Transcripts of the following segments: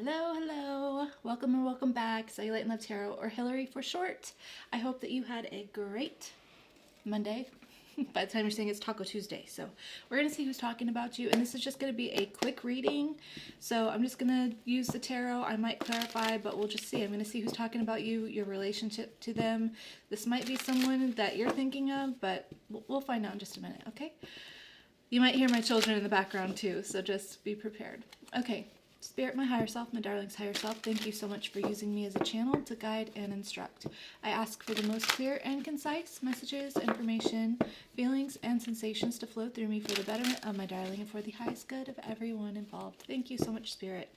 Hello, hello. Welcome or welcome back. Cellulite and Love Tarot, or Hillary for short. I hope that you had a great Monday. By the time you're seeing it's Taco Tuesday. So we're going to see who's talking about you. And this is just going to be a quick reading. So I'm just going to use the tarot. I might clarify, but we'll just see. I'm going to see who's talking about you, your relationship to them. This might be someone that you're thinking of, but we'll find out in just a minute, okay? You might hear my children in the background too, so just be prepared. Okay. Spirit, my higher self, my darling's higher self, thank you so much for using me as a channel to guide and instruct. I ask for the most clear and concise messages, information, feelings, and sensations to flow through me for the betterment of my darling and for the highest good of everyone involved. Thank you so much, Spirit.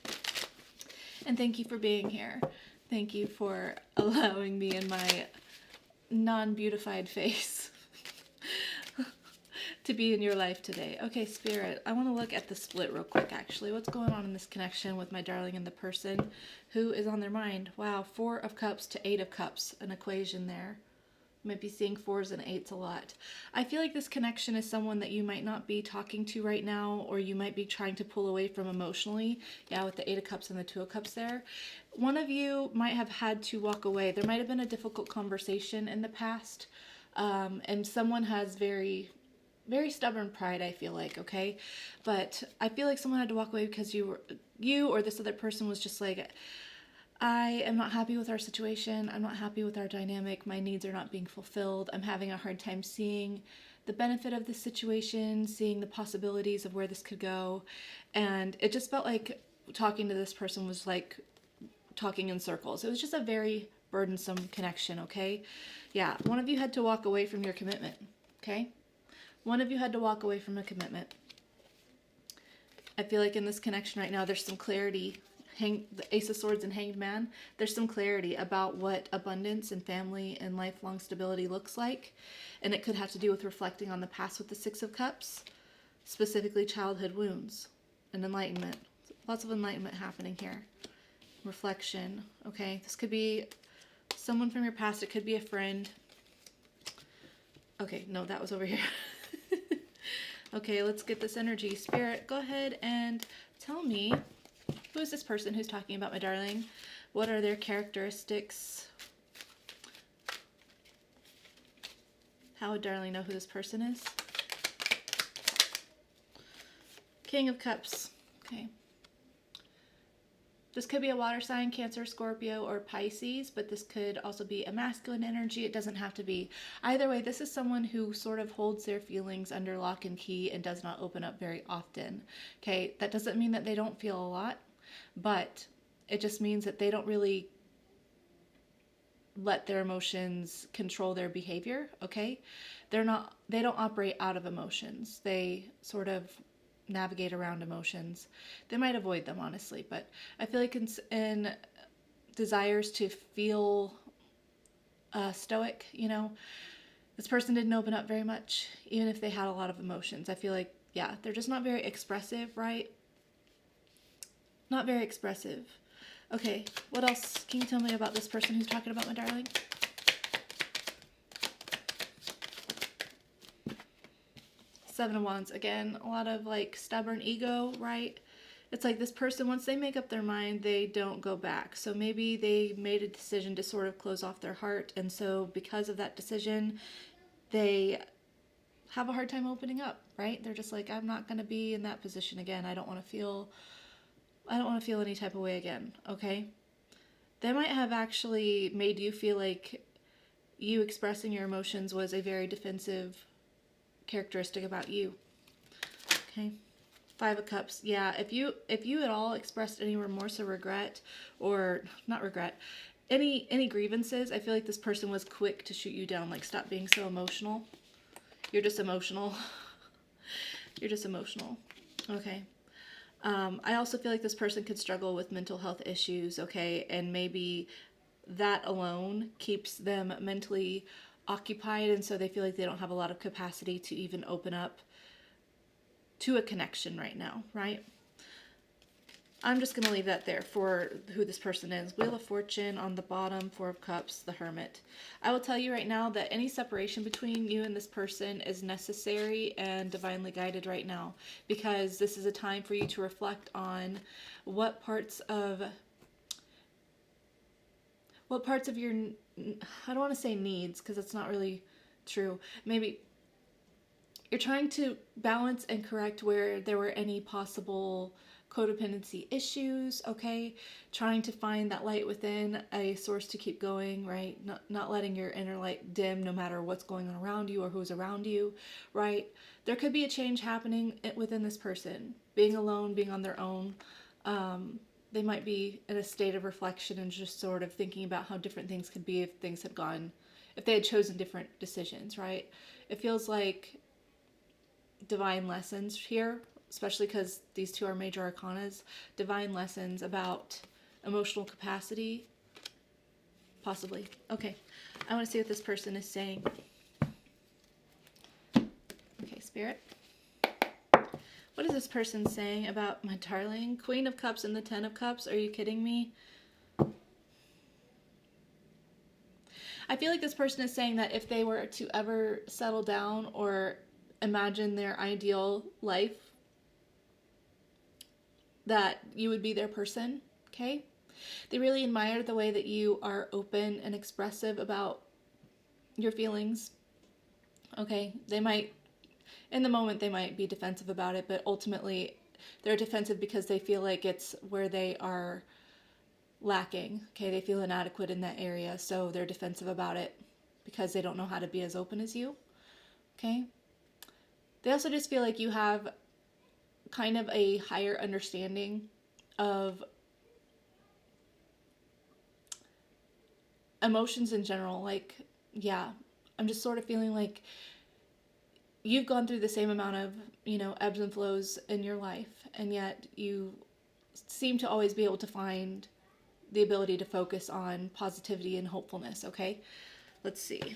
And thank you for being here. Thank you for allowing me in my non-beautified face to be in your life today. Okay, Spirit, I want to look at the split real quick, actually. What's going on in this connection with my darling and the person who is on their mind? Wow, 4 of Cups to 8 of Cups, an equation there. Might be seeing 4s and 8s a lot. I feel like this connection is someone that you might not be talking to right now, or you might be trying to pull away from emotionally. Yeah, with the 8 of Cups and the 2 of Cups there. One of you might have had to walk away. There might have been a difficult conversation in the past, and someone has very stubborn pride, I feel like, okay? But I feel like someone had to walk away because you or this other person was just like, I am not happy with our situation. I'm not happy with our dynamic. My needs are not being fulfilled. I'm having a hard time seeing the benefit of this situation, seeing the possibilities of where this could go. And it just felt like talking to this person was like talking in circles. It was just a very burdensome connection, okay? Yeah, one of you had to walk away from your commitment, okay? One of you had to walk away from a commitment. I feel like in this connection right now, there's some clarity. The Ace of Swords and Hanged Man. There's some clarity about what abundance and family and lifelong stability looks like. And it could have to do with reflecting on the past with the 6 of Cups. Specifically childhood wounds and enlightenment. Lots of enlightenment happening here. Reflection. Okay, this could be someone from your past. It could be a friend. Okay, no, that was over here. Okay, let's get this energy. Spirit, go ahead and tell me, who is this person who's talking about my darling? What are their characteristics? How would darling know who this person is? King of Cups. Okay. This could be a water sign, Cancer, Scorpio, or Pisces, but this could also be a masculine energy. It doesn't have to be. Either way, this is someone who sort of holds their feelings under lock and key and does not open up very often. Okay, that doesn't mean that they don't feel a lot, but it just means that they don't really let their emotions control their behavior, okay? They don't operate out of emotions. They sort of navigate around emotions. They might avoid them, honestly, but I feel like in desires to feel stoic, you know, this person didn't open up very much, even if they had a lot of emotions. I feel like, yeah, they're just not very expressive, right? Not very expressive. Okay, what else can you tell me about this person who's talking about my darling? Seven of Wands. Again, a lot of like stubborn ego, right? It's like this person, once they make up their mind, they don't go back. So maybe they made a decision to sort of close off their heart. And so because of that decision, they have a hard time opening up, right? They're just like, I'm not going to be in that position again. I don't want to feel any type of way again, okay? They might have actually made you feel like you expressing your emotions was a very defensive characteristic about you. Okay. 5 of Cups. Yeah, if you at all expressed any remorse or regret, or not regret, any grievances, I feel like this person was quick to shoot you down. Like, stop being so emotional. You're just emotional. You're just emotional. Okay. I also feel like this person could struggle with mental health issues, okay, and maybe that alone keeps them mentally occupied, and so they feel like they don't have a lot of capacity to even open up to a connection right now, right? I'm just going to leave that there for who this person is. Wheel of Fortune on the bottom, Four of Cups, the Hermit. I will tell you right now that any separation between you and this person is necessary and divinely guided right now, because this is a time for you to reflect on what parts of your, I don't want to say needs, because that's not really true. Maybe you're trying to balance and correct where there were any possible codependency issues, okay? Trying to find that light within, a source to keep going, right? Not letting your inner light dim no matter what's going on around you or who's around you, right? There could be a change happening within this person. Being alone, being on their own. They might be in a state of reflection and just sort of thinking about how different things could be if they had chosen different decisions, right? It feels like divine lessons here, especially because these two are major arcanas. Divine lessons about emotional capacity, possibly. Okay, I want to see what this person is saying. Okay, Spirit. What is this person saying about my darling? Queen of Cups and the Ten of Cups. Are you kidding me? I feel like this person is saying that if they were to ever settle down or imagine their ideal life, that you would be their person, okay? They really admire the way that you are open and expressive about your feelings, okay? They might, in the moment, they might be defensive about it, but ultimately they're defensive because they feel like it's where they are lacking, okay? They feel inadequate in that area, so they're defensive about it because they don't know how to be as open as you, okay? They also just feel like you have kind of a higher understanding of emotions in general. Like, yeah, I'm just sort of feeling like you've gone through the same amount of, ebbs and flows in your life, and yet you seem to always be able to find the ability to focus on positivity and hopefulness, okay? Let's see.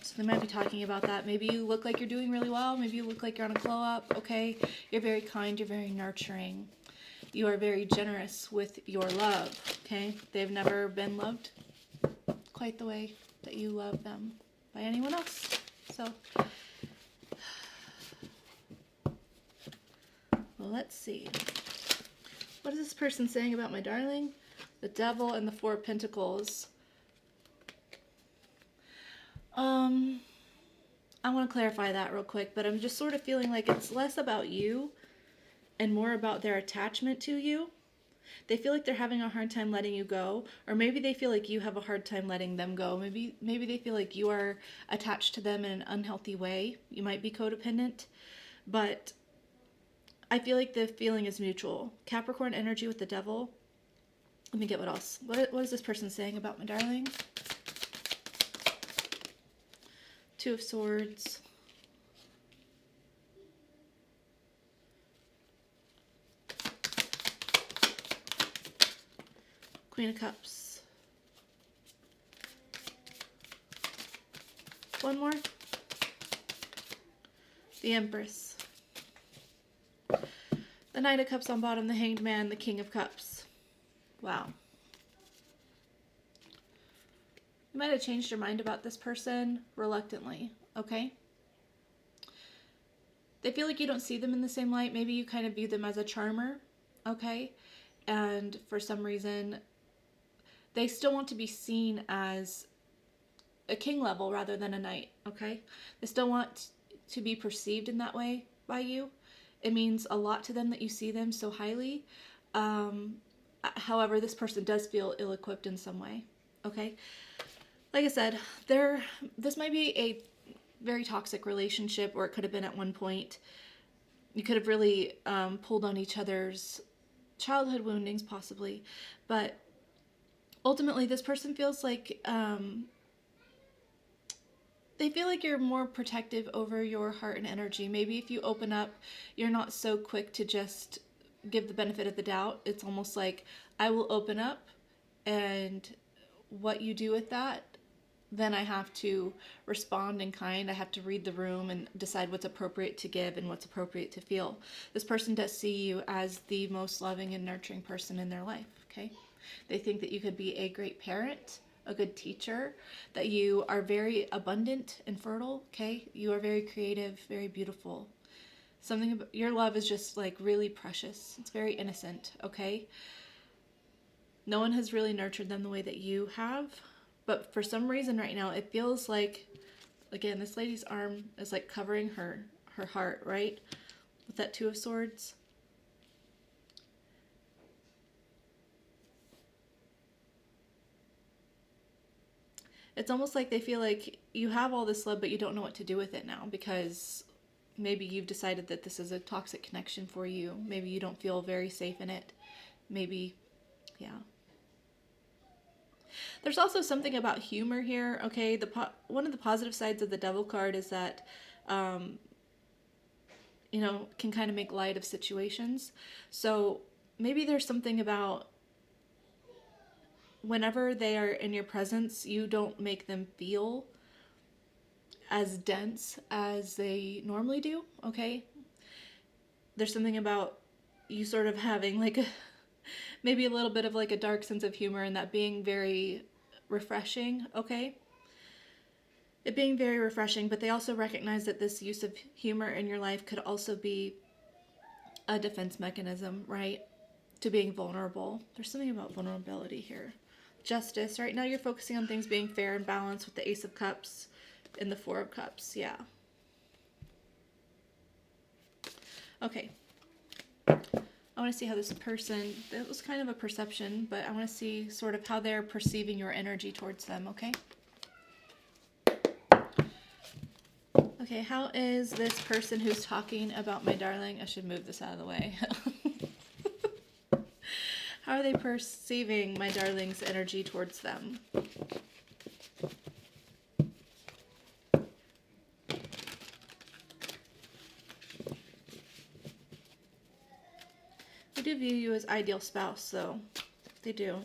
So they might be talking about that. Maybe you look like you're doing really well. Maybe you look like you're on a glow up, okay? You're very kind. You're very nurturing. You are very generous with your love, okay? They've never been loved quite the way that you love them by anyone else. So, well, let's see. What is this person saying about my darling? The Devil and the Four of Pentacles. I want to clarify that real quick, but I'm just sort of feeling like it's less about you and more about their attachment to you. They feel like they're having a hard time letting you go, or maybe they feel like you have a hard time letting them go. Maybe they feel like you are attached to them in an unhealthy way. You might be codependent, but I feel like the feeling is mutual. Capricorn energy with the Devil. Let me get what else. What is this person saying about my darling? Two of Swords. Queen of Cups. One more. The Empress. The Knight of Cups on bottom, the Hanged Man, the King of Cups. Wow. You might have changed your mind about this person reluctantly, okay? They feel like you don't see them in the same light. Maybe you kind of view them as a charmer, okay? And for some reason, they still want to be seen as a king level rather than a knight, okay? They still want to be perceived in that way by you. It means a lot to them that you see them so highly. However, this person does feel ill-equipped in some way, okay? Like I said, this might be a very toxic relationship, or it could have been at one point. You could have really pulled on each other's childhood woundings, possibly. But ultimately, this person feels like they feel like you're more protective over your heart and energy. Maybe if you open up, you're not so quick to just give the benefit of the doubt. It's almost like, I will open up, and what you do with that, then I have to respond in kind. I have to read the room and decide what's appropriate to give and what's appropriate to feel. This person does see you as the most loving and nurturing person in their life, okay? They think that you could be a great parent, a good teacher, that you are very abundant and fertile, okay? You are very creative, very beautiful. Something about your love is just like really precious. It's very innocent, okay? No one has really nurtured them the way that you have. But for some reason right now, it feels like, again, this lady's arm is like covering her heart, right? With that Two of Swords. It's almost like they feel like you have all this love, but you don't know what to do with it now because maybe you've decided that this is a toxic connection for you. Maybe you don't feel very safe in it. Maybe, yeah. There's also something about humor here, okay? One of the positive sides of the Devil card is that, you know, can kind of make light of situations. So maybe there's something about whenever they are in your presence, you don't make them feel as dense as they normally do, okay? There's something about you sort of having like maybe a little bit of like a dark sense of humor and that being very refreshing, okay? It being very refreshing, but they also recognize that this use of humor in your life could also be a defense mechanism, right? To being vulnerable. There's something about vulnerability here. Justice. Right now you're focusing on things being fair and balanced with the Ace of Cups and the Four of Cups. Yeah. Okay. I want to see how this person, that was kind of a perception, but I want to see sort of how they're perceiving your energy towards them, okay? Okay, how is this person who's talking about my darling? I should move this out of the way. How are they perceiving my darling's energy towards them? They do view you as ideal spouse, though. They do.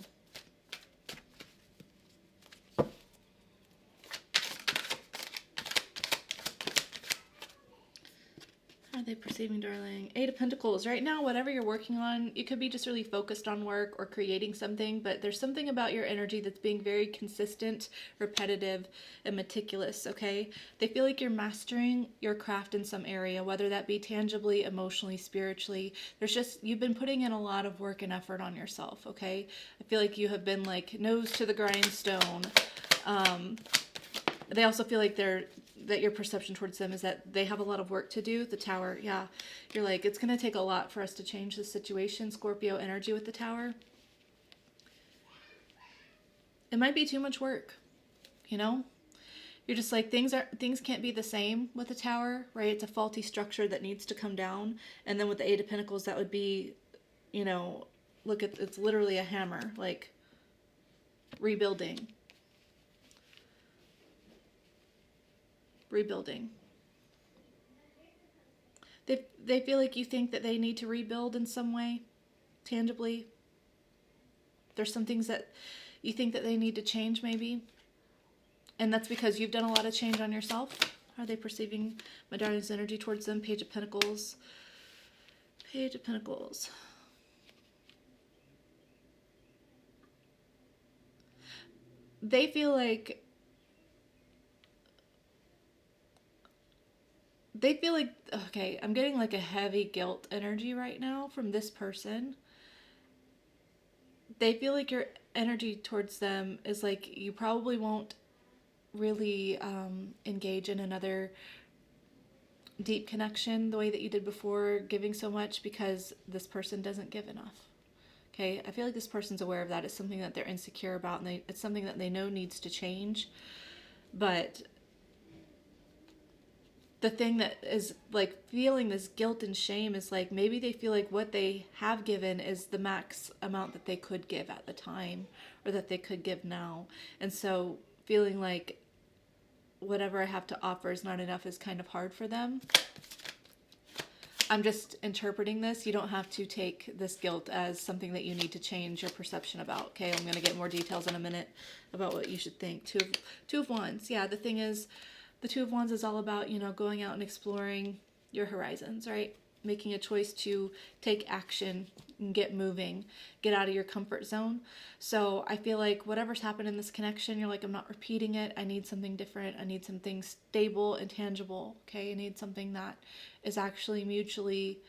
How are they perceiving, darling? Eight of Pentacles. Right now, whatever you're working on, you could be just really focused on work or creating something, but there's something about your energy that's being very consistent, repetitive, and meticulous, okay? They feel like you're mastering your craft in some area, whether that be tangibly, emotionally, spiritually. You've been putting in a lot of work and effort on yourself, okay? I feel like you have been like nose to the grindstone. They also feel like that your perception towards them is that they have a lot of work to do. The Tower, yeah. You're like, it's going to take a lot for us to change the situation. Scorpio energy with the Tower. It might be too much work, you know? You're just like, things can't be the same with the Tower, right? It's a faulty structure that needs to come down. And then with the Eight of Pentacles, that would be, you know, it's literally a hammer, like rebuilding. Rebuilding. They feel like you think that they need to rebuild in some way, tangibly. There's some things that you think that they need to change, maybe. And that's because you've done a lot of change on yourself. How are they perceiving my darling's energy towards them? Page of Pentacles. Page of Pentacles. They feel like okay, I'm getting like a heavy guilt energy right now from this person. They feel like your energy towards them is like you probably won't really engage in another deep connection the way that you did before, giving so much, because this person doesn't give enough. Okay, I feel like this person's aware of that. It's something that they're insecure about, and it's something that they know needs to change. But the thing that is like feeling this guilt and shame is like maybe they feel like what they have given is the max amount that they could give at the time, or that they could give now. And so feeling like whatever I have to offer is not enough is kind of hard for them. I'm just interpreting this. You don't have to take this guilt as something that you need to change your perception about. Okay, I'm going to get more details in a minute about what you should think. Two of Wands. Yeah, the thing is, the Two of Wands is all about, going out and exploring your horizons, right? Making a choice to take action and get moving, get out of your comfort zone. So I feel like whatever's happened in this connection, you're like, I'm not repeating it. I need something different. I need something stable and tangible. Okay, I need something that is actually mutually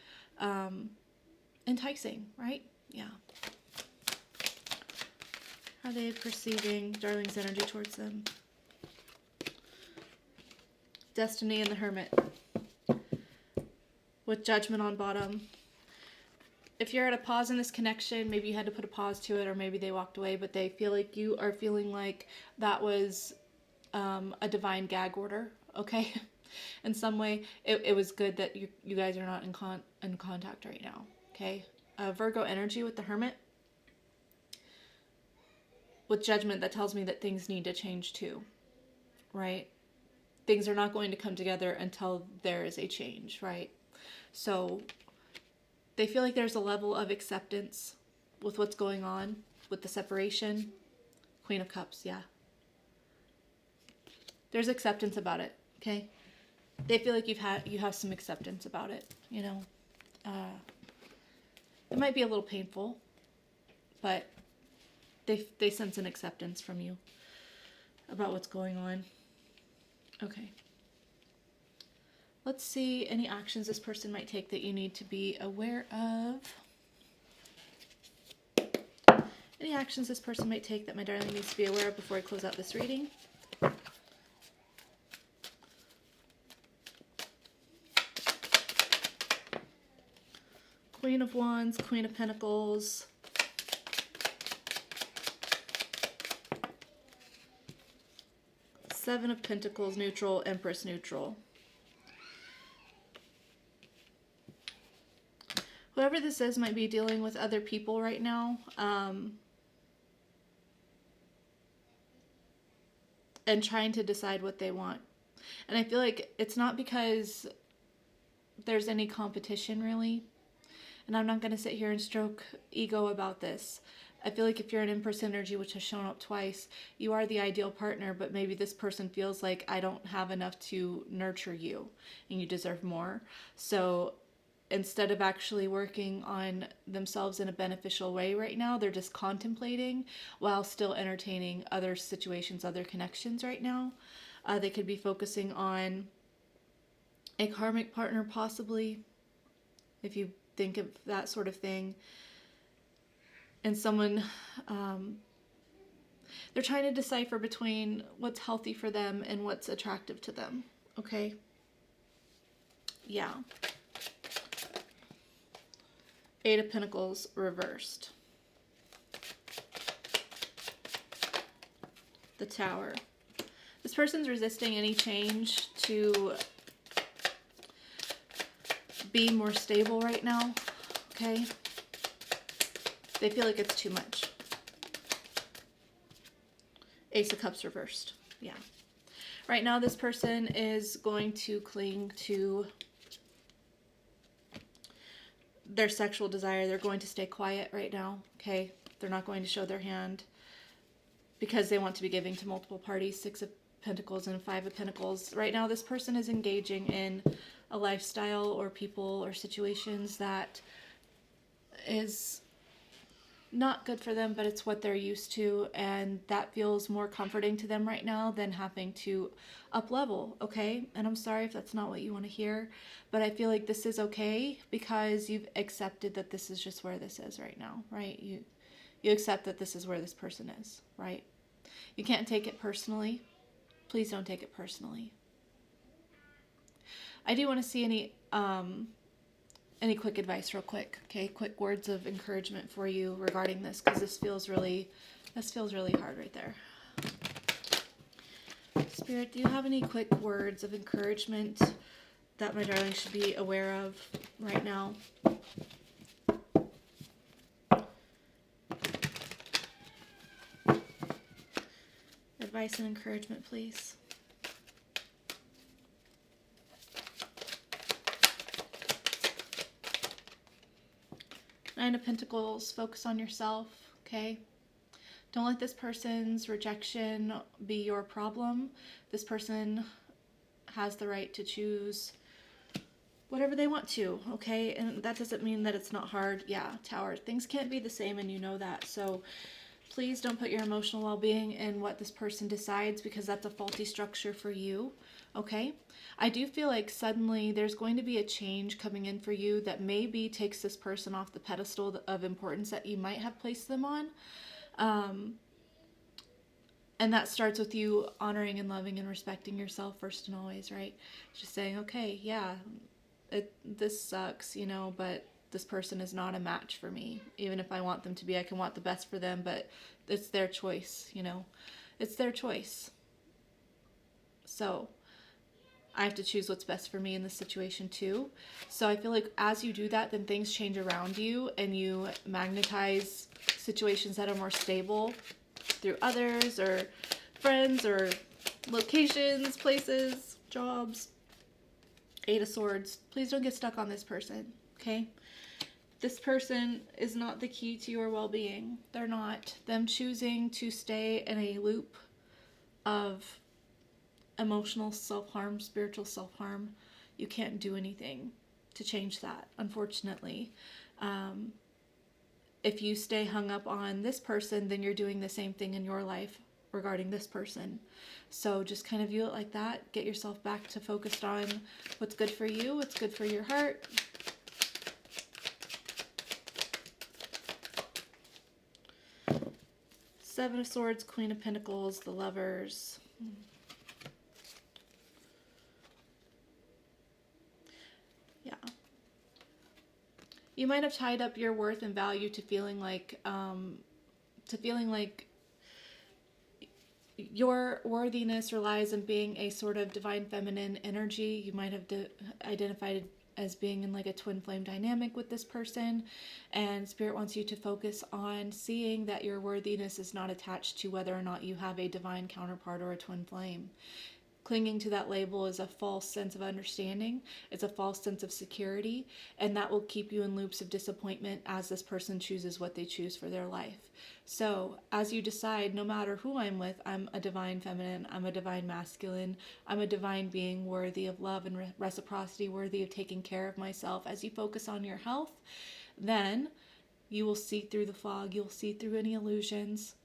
enticing, right? Yeah. How are they perceiving darling's energy towards them? Destiny and the Hermit. With Judgment on bottom. If you're at a pause in this connection, maybe you had to put a pause to it, or maybe they walked away, but they feel like you are feeling like that was a divine gag order, okay? In some way, it was good that you guys are not in contact right now, okay? Virgo energy with the Hermit. With Judgment, that tells me that things need to change too, right? Things are not going to come together until there is a change, right? So they feel like there's a level of acceptance with what's going on with the separation. Queen of Cups, yeah. There's acceptance about it, okay? They feel like you have some acceptance about it, It might be a little painful, but they sense an acceptance from you about what's going on. Okay. Let's see any actions this person might take that you need to be aware of. Any actions this person might take that my darling needs to be aware of before I close out this reading. Queen of Wands, Queen of Pentacles. Seven of Pentacles, neutral, Empress, neutral. Whoever this is might be dealing with other people right now, and trying to decide what they want. And I feel like it's not because there's any competition, really. And I'm not going to sit here and stroke ego about this. I feel like if you're an Empress energy, which has shown up twice, you are the ideal partner, but maybe this person feels like I don't have enough to nurture you and you deserve more. So instead of actually working on themselves in a beneficial way right now, they're just contemplating while still entertaining other situations, other connections right now. They could be focusing on a karmic partner, possibly, if you think of that sort of thing. And someone, they're trying to decipher between what's healthy for them and what's attractive to them, okay? Yeah. Eight of Pentacles reversed. The Tower. This person's resisting any change to be more stable right now, okay? They feel like it's too much. Ace of Cups reversed. Yeah. Right now, this person is going to cling to their sexual desire. They're going to stay quiet right now, okay? They're not going to show their hand because they want to be giving to multiple parties. Six of Pentacles and Five of Pentacles. Right now, this person is engaging in a lifestyle or people or situations that is not good for them, but it's what they're used to, and that feels more comforting to them right now than having to up level, okay? And I'm sorry if that's not what you want to hear, but I feel like this is okay because you've accepted that this is just where this is right now, right? You accept that this is where this person is, right? You can't take it personally. Please don't take it personally. I do want to see any quick advice real quick, okay? Quick words of encouragement for you regarding this, because this feels really hard right there. Spirit, do you have any quick words of encouragement that my darling should be aware of right now? Advice and encouragement, please. Nine of Pentacles, focus on yourself, okay? Don't let this person's rejection be your problem. This person has the right to choose whatever they want to, okay? And that doesn't mean that it's not hard. Yeah, Tower. Things can't be the same, and you know that. So please don't put your emotional well-being in what this person decides, because that's a faulty structure for you, okay? I do feel like suddenly there's going to be a change coming in for you that maybe takes this person off the pedestal of importance that you might have placed them on. And that starts with you honoring and loving and respecting yourself first and always, right? Just saying, okay, yeah, this sucks, you know, but this person is not a match for me. Even if I want them to be, I can want the best for them, but it's their choice, you know. It's their choice. So I have to choose what's best for me in this situation too. So I feel like as you do that, then things change around you and you magnetize situations that are more stable through others or friends or locations, places, jobs. Eight of Swords. Please don't get stuck on this person, okay? This person is not the key to your well-being. They're not. Them choosing to stay in a loop of emotional self-harm, spiritual self-harm, you can't do anything to change that, unfortunately. If you stay hung up on this person, then you're doing the same thing in your life regarding this person. So just kind of view it like that. Get yourself back to focused on what's good for you, what's good for your heart. Seven of Swords, Queen of Pentacles, the Lovers. Yeah. You might have tied up your worth and value to feeling like your worthiness relies on being a sort of divine feminine energy. You might have identified as being in like a twin flame dynamic with this person, and Spirit wants you to focus on seeing that your worthiness is not attached to whether or not you have a divine counterpart or a twin flame. Clinging to that label is a false sense of understanding. It's a false sense of security, and that will keep you in loops of disappointment as this person chooses what they choose for their life. So as you decide, no matter who I'm with, I'm a divine feminine, I'm a divine masculine, I'm a divine being worthy of love and reciprocity, worthy of taking care of myself. As you focus on your health, then you will see through the fog, you'll see through any illusions,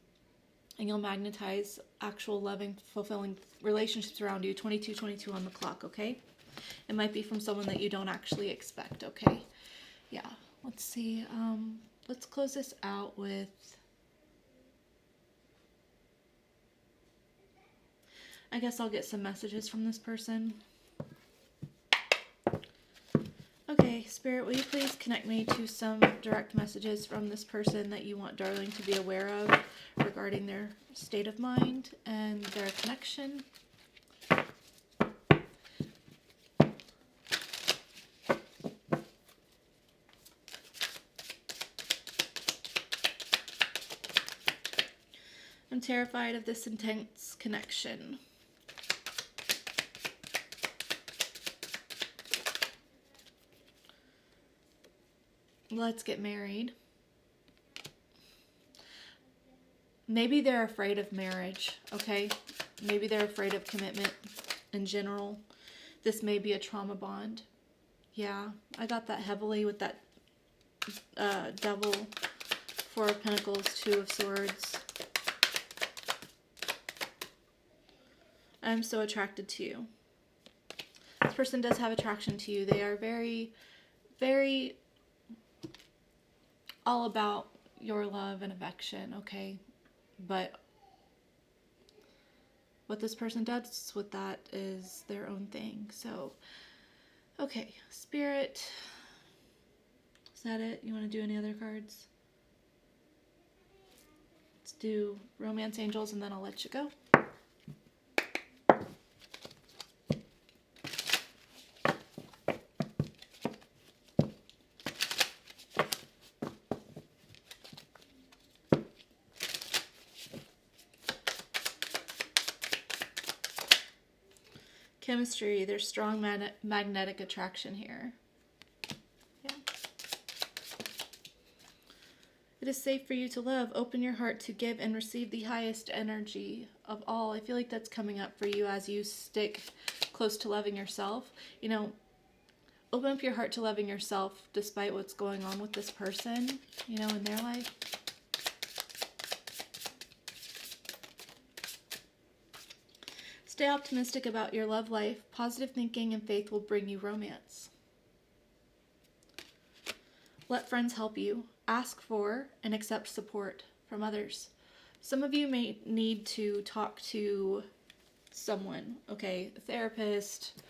and you'll magnetize actual loving, fulfilling relationships around you. 22 on the clock, okay? It might be from someone that you don't actually expect, okay? Yeah, let's see. Let's close this out with... I guess I'll get some messages from this person. Okay, Spirit, will you please connect me to some direct messages from this person that you want Darling to be aware of regarding their state of mind and their connection? I'm terrified of this intense connection. Let's get married. Maybe they're afraid of marriage, okay? Maybe they're afraid of commitment in general. This may be a trauma bond. Yeah, I got that heavily with that Devil, Four of Pentacles, Two of Swords. I'm so attracted to you. This person does have attraction to you. They are very, very all about your love and affection, okay? But what this person does with that is their own thing. So, okay, Spirit, is that it? You want to do any other cards? Let's do Romance Angels and then I'll let you go. Chemistry, there's strong magnetic attraction here. Yeah. It is safe for you to love. Open your heart to give and receive the highest energy of all. I feel like that's coming up for you as you stick close to loving yourself. You know, open up your heart to loving yourself despite what's going on with this person, you know, in their life. Stay optimistic about your love life. Positive thinking and faith will bring you romance. Let friends help you. Ask for and accept support from others. Some of you may need to talk to someone, okay? A therapist.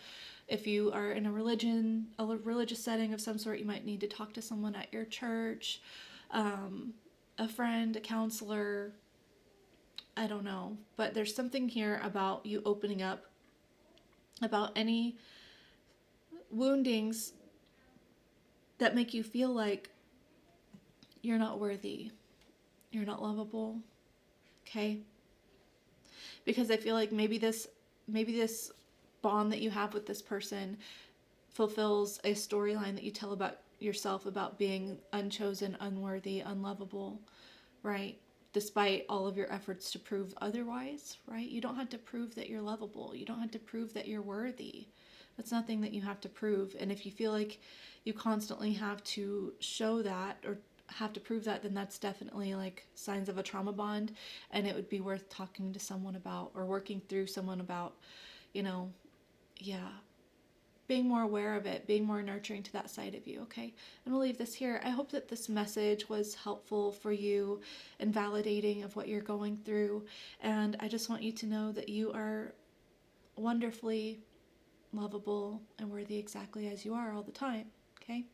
If you are in a religious setting of some sort, you might need to talk to someone at your church, a friend, a counselor, I don't know. But there's something here about you opening up about any woundings that make you feel like you're not worthy, you're not lovable, okay? Because I feel like maybe this bond that you have with this person fulfills a storyline that you tell about yourself about being unchosen, unworthy, unlovable, right? Despite all of your efforts to prove otherwise, right? You don't have to prove that you're lovable. You don't have to prove that you're worthy. That's nothing that you have to prove. And if you feel like you constantly have to show that or have to prove that, then that's definitely like signs of a trauma bond, and it would be worth talking to someone about or working through someone about, you know, yeah, being more aware of it, being more nurturing to that side of you, okay? I'm gonna leave this here. I hope that this message was helpful for you and validating of what you're going through, and I just want you to know that you are wonderfully lovable and worthy exactly as you are all the time, okay?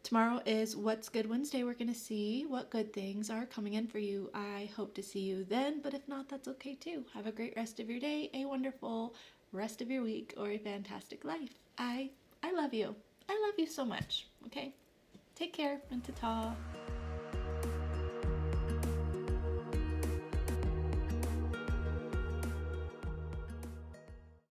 Tomorrow is What's Good Wednesday. We're going to see what good things are coming in for you. I hope to see you then, but if not, that's okay too. Have a great rest of your day, a wonderful rest of your week, or a fantastic life. I love you. I love you so much, okay? Take care and ta-ta.